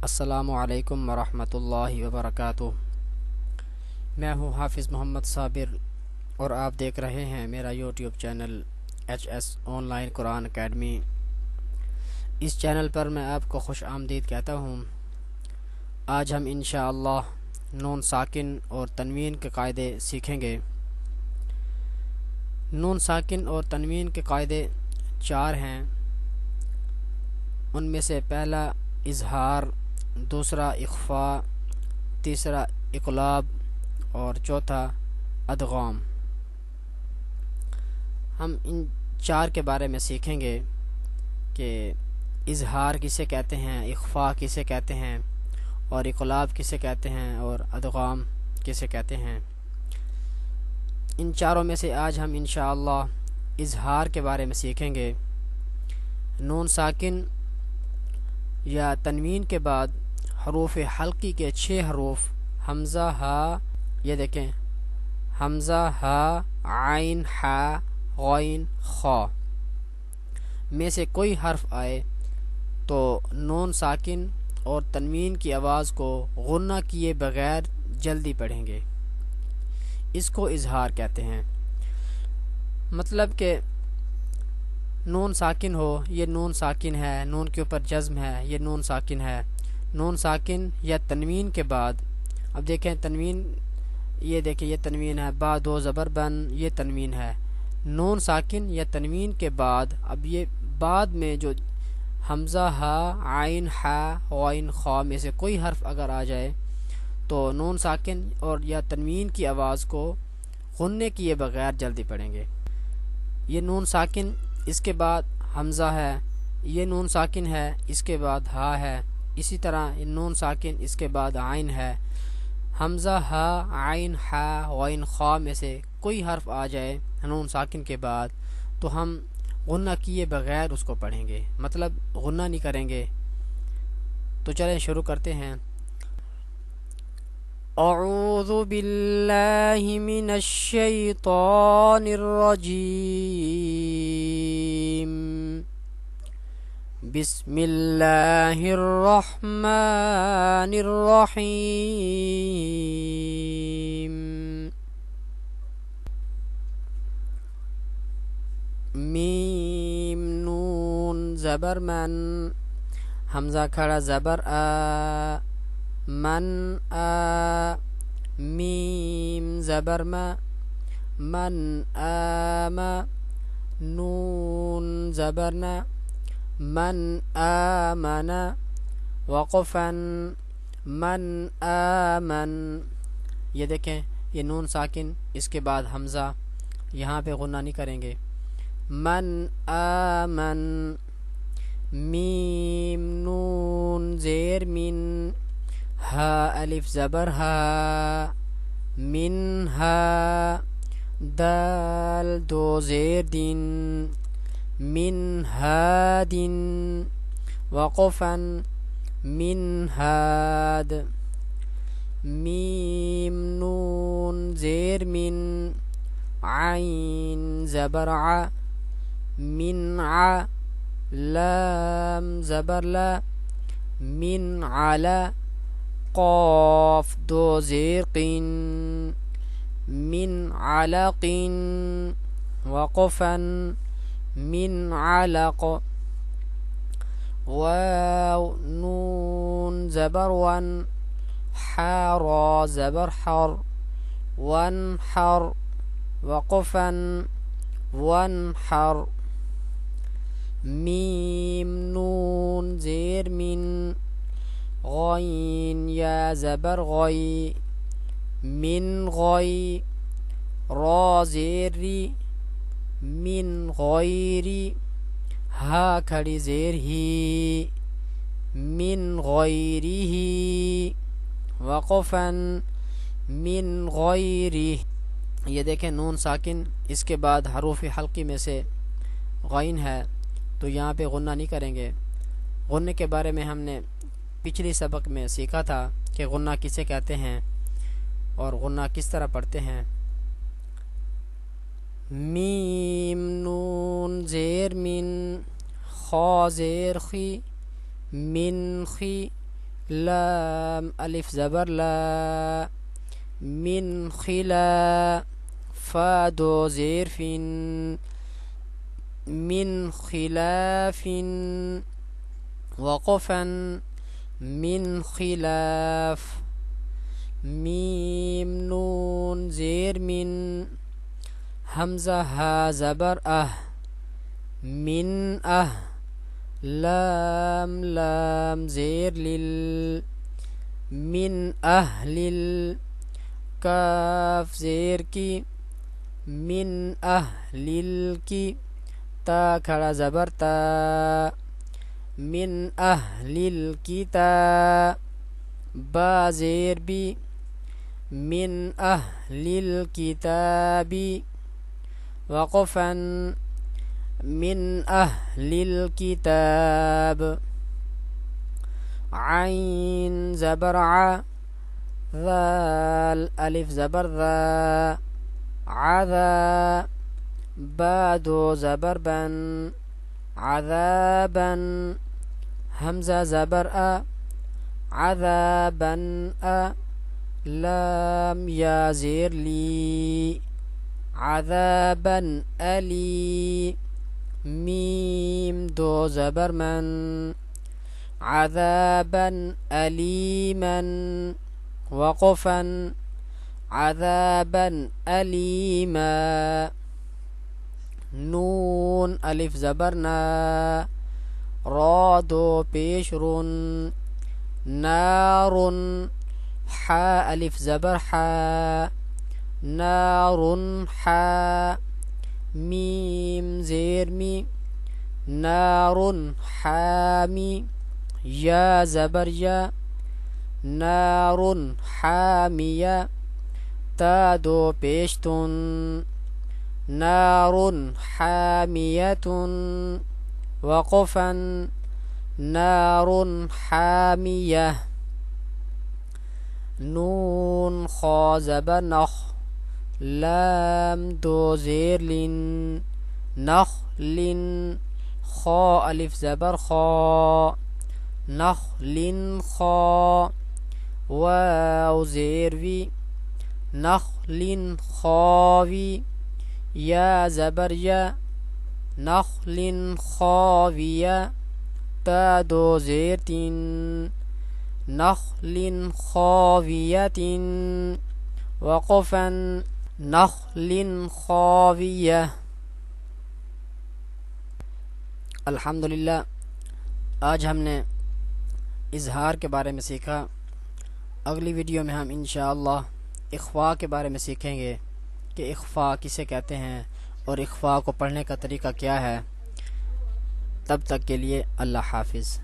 السلام علیکم ورحمۃ اللہ وبرکاتہ۔ میں ہوں حافظ محمد صابر اور آپ دیکھ رہے ہیں میرا YouTube channel H S online Quran academy. اس چینل پر میں آپ کو خوش آمدید کہتا ہوں۔ آج ہم انشاءاللہ نون ساکن اور تنوین کے قاعدے سیکھیں گے۔ نون ساکن اور تنوین کے قاعدے 4 ہیں۔ ان میں سے پہلا اظہار، دوسرا اخفاء، تیسرا اقلاب اور چوتھا ادغام۔ ہم ان 4 کے بارے میں سیکھیں گے کہ اظہار کسے کہتے ہیں، اخفاء کسے کہتے ہیں اور اقلاب کسے کہتے ہیں اور ادغام کسے کہتے ہیں۔ ان چاروں میں سے آج ہم انشاءاللہ اظہار کے بارے میں سیکھیں گے۔ نون ساکن یا تنوین کے بعد حروف حلقی کے 6 حروف حمزہ، ہا، یہ دیکھیں، حمزہ، ہا، عین، حا، غین، خا میں سے کوئی حرف آئے تو نون ساکن اور تنوین کی آواز کو غنہ کیے بغیر جلدی پڑھیں گے۔ اس کو اظہار کہتے ہیں۔ مطلب کہ نون ساکن ہو، یہ نون ساکن ہے، نون کے اوپر جزم ہے، یہ نون ساکن ہے۔ نون ساکن یا تنوین کے بعد، اب دیکھیں تنوین، یہ دیکھیں یہ تنوین ہے، با دو زبر بن، یہ تنوین ہے۔ نون ساکن یا تنوین کے بعد اب یہ بعد میں جو حمزہ، ہا، عین، حا، غین، خا میں سے کوئی حرف اگر آ جائے تو نون ساکن اور یا تنوین کی آواز کو غنّے کیے بغیر جلدی پڑھیں گے۔ یہ نون ساکن اس کے بعد حمزہ ہے، یہ نون ساکن ہے، اس کے بعد ہا ہے، اسی طرح نون ساکن اس کے بعد عین ہے۔ حمزہ، ہا، عین، حا، غین، خا میں سے کوئی حرف آ جائے نون ساکن کے بعد تو ہم غنہ کیے بغیر اس کو پڑھیں گے، مطلب غنہ نہیں کریں گے۔ تو چلیں شروع کرتے ہیں۔ اعوذ باللہ من الشیطان الرجیم، بسم اللہ الرحمن الرحیم۔ میم، نون زبر من، حمزہ کھڑا زبر آ، من، آ، میم زبر ما، من، آم، نون زبر نا، من، آمن، وقفا، من، آمن، یہ دیکھیں یہ نون ساکن اس کے بعد حمزہ، یہاں پہ غنہ نہیں کریں گے۔ من، آمن، میم، نون زیر من، ہا الف زبر ہا، منہا، دال دو زیر دن، من ہاد، وقفا، من ہاد، میم، نون زیر من، عین زبر ع، من ع، لام زبر لا، من علا، قاف دو زیر قین، من علق، وقفا، من علق، واو، نون زبر ون، حارا زبر حر، وانحر، وقفا، وانحر، میم، نون زیر من، غین یا زبر غی، من غی، را زیر ری، من غیری، ہا کھڑی زیر ہی، من غیرہ، وقفا، من غیرہ۔ یہ دیکھیں نون ساکن اس کے بعد حروف حلقی میں سے غین ہے تو یہاں پہ غنہ نہیں کریں گے۔ غنّے کے بارے میں ہم نے پچھلی سبق میں سیکھا تھا کہ غنہ کسے کہتے ہیں اور غنہ کس طرح پڑھتے ہیں۔ میم، نون زیر من، خا زیر خی، من خی، لام الف زبر لا، من خلا، فا دو زیر فن، من خلاف، وقفا، من خلاف، میم نون زیر من، حمزہ ہا زبر من لام لام زیر لل، من لل، کاف زیر کی، من لل کی، تا کھڑا زبر تا، من الکتاب، با زیر بی، من الکتاب، وقفا، من الکتاب، عین زبر ذال الف زبر ذا، عذا، با دو زبر بن، عذابا، حمزہ زبر عذابا، لام یا زیر لی، عذابا علی، میم دو زبر من، عذابا علیما، وقفا، عذابا علیما، نون الف زبر نا، را دو پیش رن، نار، حا الف زبر حا، نار حا، میم زیر می، نار حامی، یا زبر یا، نار حامیہ، تا دو پیش تن، نار حامیۃ، وقفا، نار حامیہ، نون خا زبر نخ، لام دو زیر لن، نخل، خا الف زبر خا، نخل خا، واو زیر وی، نخل خاوی، یا زبر یا، نخل خاویہ، تا دو زیر تین، نخل خاویۃ، وقفا، نخل خاویہ۔ الحمدللہ، آج ہم نے اظہار کے بارے میں سیکھا۔ اگلی ویڈیو میں ہم انشاءاللہ اخفاء کے بارے میں سیکھیں گے کہ اخفاء کسے کہتے ہیں اور اخفاء کو پڑھنے کا طریقہ کیا ہے۔ تب تک کے لیے اللہ حافظ۔